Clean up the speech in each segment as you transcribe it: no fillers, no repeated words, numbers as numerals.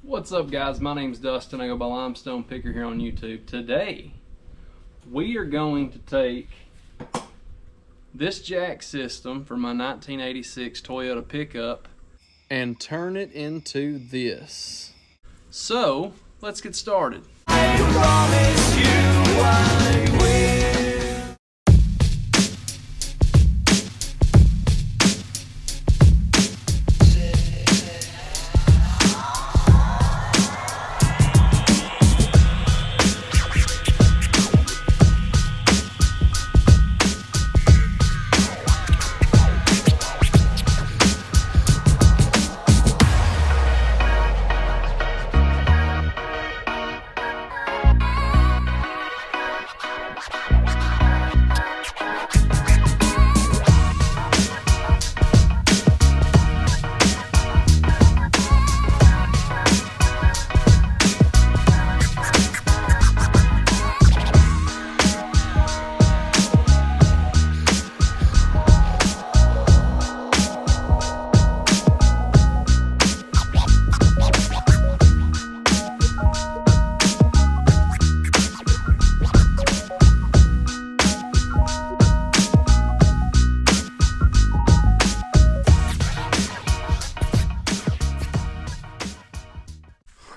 What's up, guys? My name's Dustin. I go by Limestone Picker here on YouTube. Today we are going to take this jack system from my 1986 Toyota pickup and turn it into this. So let's get started. I promise you I will.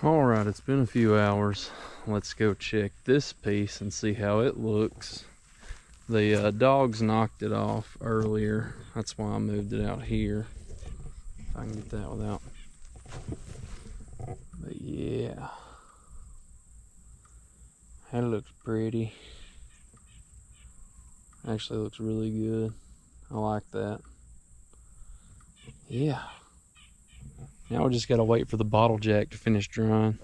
Alright, it's been a few hours. Let's go check this piece and see how it looks. The dogs knocked it off earlier. That's why I moved it out here. If I can get that without. But yeah. That looks pretty. Actually looks really good. I like that. Yeah. Now we just gotta wait for the bottle jack to finish drying.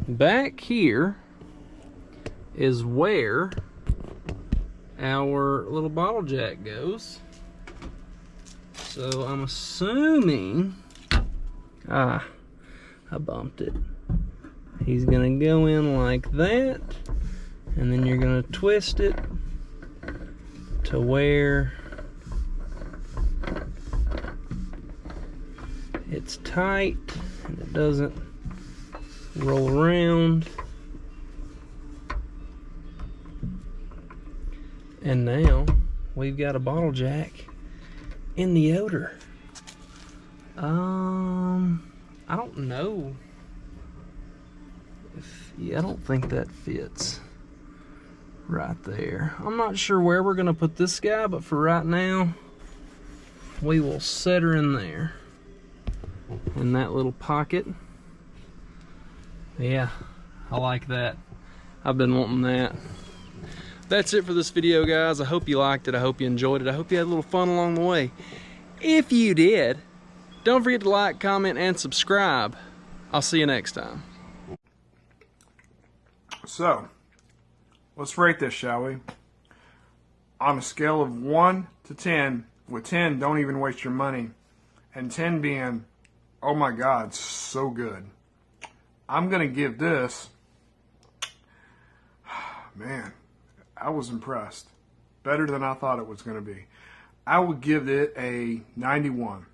Back here is where our little bottle jack goes. So I'm assuming, I bumped it. He's gonna go in like that, and then you're gonna twist it to where it's tight and it doesn't roll around. And now we've got a bottle jack in the odor. I don't know if, yeah, I don't think that fits right there. I'm not sure where we're gonna put this guy, but for right now we will set her in there. In that little pocket. Yeah, I like that. I've been wanting that. That's it for this video, guys. I hope you liked it. I hope you enjoyed it. I hope you had a little fun along the way. If you did, don't forget to like, comment, and subscribe. I'll see you next time. So, let's rate this, shall we? On a scale of 1 to 10, with 10, don't even waste your money, and 10 being, oh my God, so good. I'm going to give this, man, I was impressed. Better than I thought it was going to be. I would give it a 91.